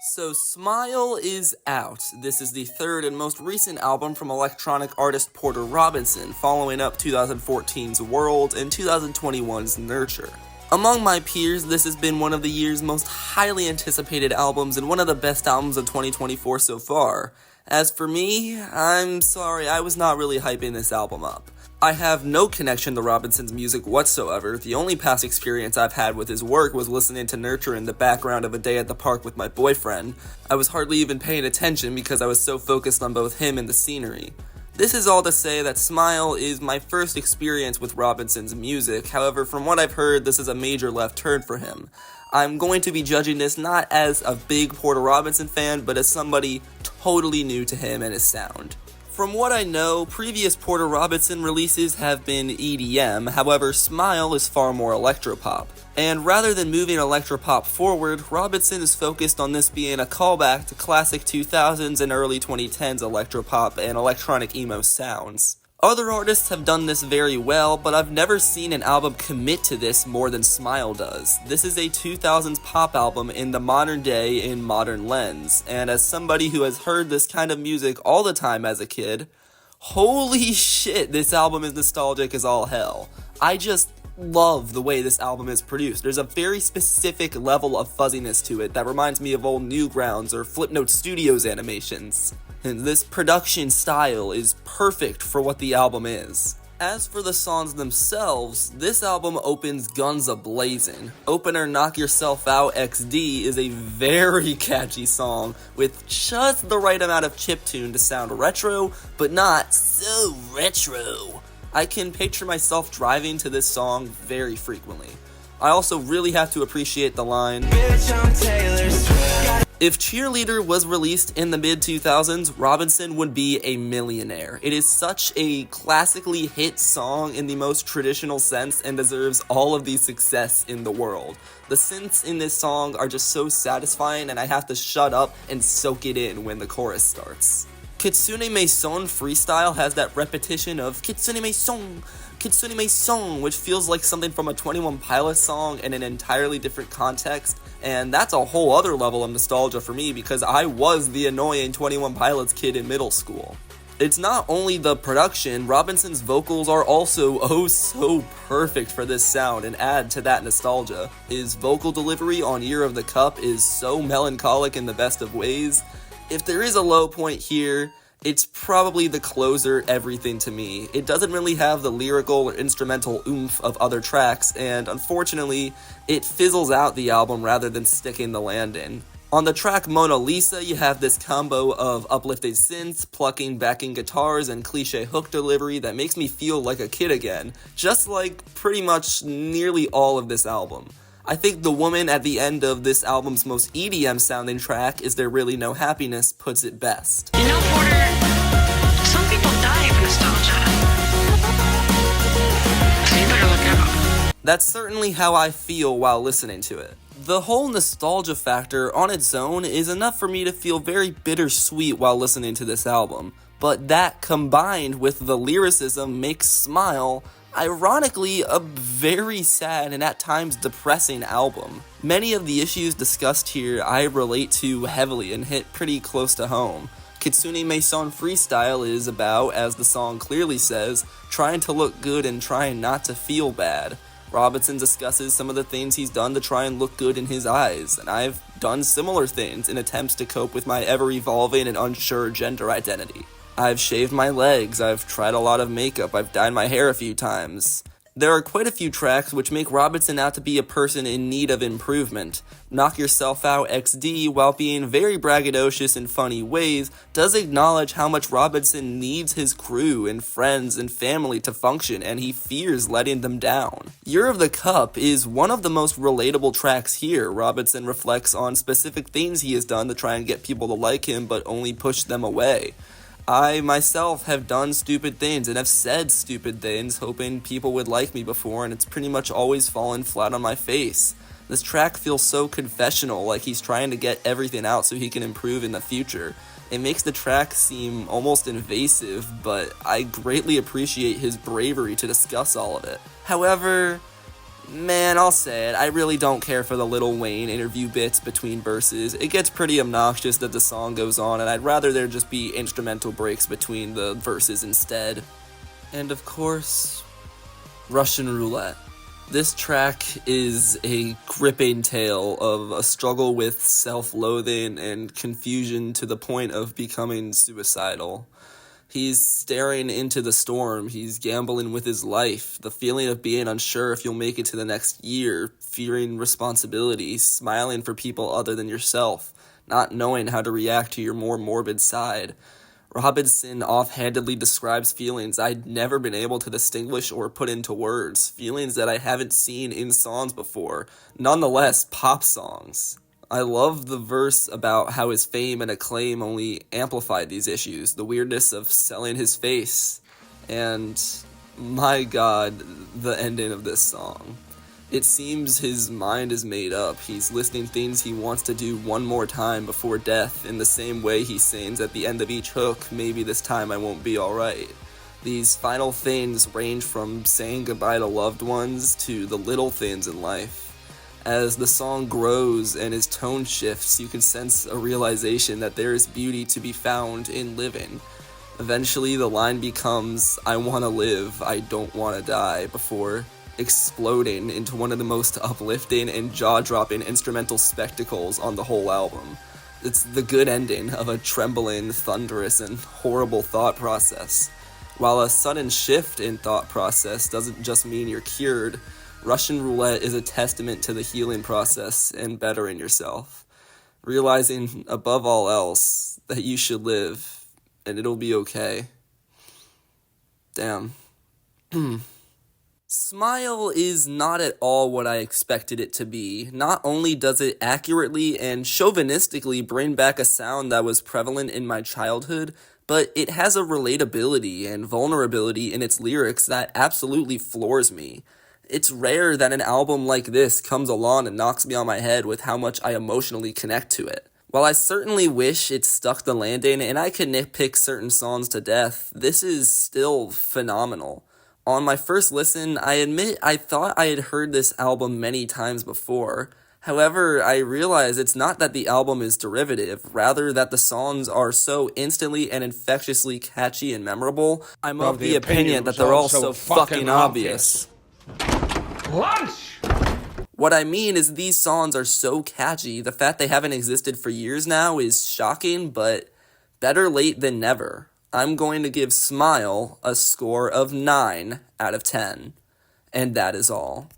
So Smile is out. This is the third and most recent album from electronic artist Porter Robinson, following up 2014's World and 2021's Nurture. Among my peers, this has been one of the year's most highly anticipated albums and one of the best albums of 2024 so far. As for me, I'm sorry, I was not really hyping this album up. I have no connection to Robinson's music whatsoever. The only past experience I've had with his work was listening to Nurture in the background of a day at the park with my boyfriend. I was hardly even paying attention because I was so focused on both him and the scenery. This is all to say that Smile is my first experience with Robinson's music. However, from what I've heard, this is a major left turn for him. I'm going to be judging this not as a big Porter Robinson fan, but as somebody totally new to him and his sound. From what I know, previous Porter Robinson releases have been EDM, however, Smile is far more electropop. And rather than moving electropop forward, Robinson is focused on this being a callback to classic 2000s and early 2010s electropop and electronic emo sounds. Other artists have done this very well, but I've never seen an album commit to this more than Smile does. This is a 2000s pop album in the modern day in modern lens, and as somebody who has heard this kind of music all the time as a kid, holy shit, this album is nostalgic as all hell. I just love the way this album is produced. There's a very specific level of fuzziness to it that reminds me of old Newgrounds or Flipnote Studios animations. And this production style is perfect for what the album is. As for the songs themselves, this album opens guns a-blazing. Opener Knock Yourself Out XD is a very catchy song with just the right amount of chiptune to sound retro, but not so retro. I can picture myself driving to this song very frequently. I also really have to appreciate the line, "If Cheerleader was released in the mid-2000s, Robinson would be a millionaire." It is such a classically hit song in the most traditional sense and deserves all of the success in the world. The synths in this song are just so satisfying and I have to shut up and soak it in when the chorus starts. Kitsune Maison Freestyle has that repetition of Kitsune Maison, which feels like something from a 21 Pilots song in an entirely different context, and that's a whole other level of nostalgia for me because I was the annoying 21 Pilots kid in middle school. It's not only the production, Robinson's vocals are also oh so perfect for this sound and add to that nostalgia. His vocal delivery on Year of the Cup is so melancholic in the best of ways. If there is a low point here, it's probably the closer Everything to Me. It doesn't really have the lyrical or instrumental oomph of other tracks, and unfortunately, it fizzles out the album rather than sticking the landing. On the track Mona Lisa, you have this combo of uplifted synths, plucking backing guitars, and cliche hook delivery that makes me feel like a kid again, just like pretty much nearly all of this album. I think the woman at the end of this album's most EDM sounding track, Is There Really No Happiness, puts it best. You know, Porter, some people die of nostalgia. So you better look out. That's certainly how I feel while listening to it. The whole nostalgia factor on its own is enough for me to feel very bittersweet while listening to this album, but that combined with the lyricism makes Smile ironically a very sad and at times depressing album. Many of the issues discussed here I relate to heavily and hit pretty close to home. Kitsune Maison Freestyle is about, as the song clearly says, trying to look good and trying not to feel bad. Robinson discusses some of the things he's done to try and look good in his eyes, and I've done similar things in attempts to cope with my ever-evolving and unsure gender identity. I've shaved my legs, I've tried a lot of makeup, I've dyed my hair a few times. There are quite a few tracks which make Robinson out to be a person in need of improvement. Knock Yourself Out XD, while being very braggadocious in funny ways, does acknowledge how much Robinson needs his crew and friends and family to function, and he fears letting them down. Year of the Cup is one of the most relatable tracks here. Robinson reflects on specific things he has done to try and get people to like him, but only push them away. I myself have done stupid things and have said stupid things hoping people would like me before, and it's pretty much always fallen flat on my face. This track feels so confessional, like he's trying to get everything out so he can improve in the future. It makes the track seem almost invasive, but I greatly appreciate his bravery to discuss all of it. However, Man, I'll say it, I really don't care for the Lil Wayne interview bits between verses. It gets pretty obnoxious that the song goes on, and I'd rather there just be instrumental breaks between the verses instead. And of course, Russian Roulette. This track is a gripping tale of a struggle with self-loathing and confusion to the point of becoming suicidal. He's staring into the storm, he's gambling with his life, the feeling of being unsure if you'll make it to the next year, fearing responsibility, smiling for people other than yourself, not knowing how to react to your more morbid side. Robinson offhandedly describes feelings I'd never been able to distinguish or put into words, feelings that I haven't seen in songs before, nonetheless pop songs. I love the verse about how his fame and acclaim only amplified these issues, the weirdness of selling his face, and my god, the ending of this song. It seems his mind is made up. He's listing things he wants to do one more time before death, in the same way he sings at the end of each hook, maybe this time I won't be alright. These final things range from saying goodbye to loved ones to the little things in life. As the song grows and his tone shifts, you can sense a realization that there is beauty to be found in living. Eventually, the line becomes, I want to live, I don't want to die, before exploding into one of the most uplifting and jaw-dropping instrumental spectacles on the whole album. It's the good ending of a trembling, thunderous, and horrible thought process. While a sudden shift in thought process doesn't just mean you're cured, Russian Roulette is a testament to the healing process and bettering yourself. Realizing, above all else, that you should live, and it'll be okay. Damn. Smile is not at all what I expected it to be. Not only does it accurately and chauvinistically bring back a sound that was prevalent in my childhood, but it has a relatability and vulnerability in its lyrics that absolutely floors me. It's rare that an album like this comes along and knocks me on my head with how much I emotionally connect to it. While I certainly wish it stuck the landing and I could nitpick certain songs to death, this is still phenomenal. On my first listen, I admit I thought I had heard this album many times before. However, I realize it's not that the album is derivative, rather that the songs are so instantly and infectiously catchy and memorable. I'm of the opinion that they're all so fucking obvious. Lunch! What I mean is these songs are so catchy, the fact they haven't existed for years now is shocking, but better late than never. I'm going to give Smile a score of 9 out of 10, and that is all.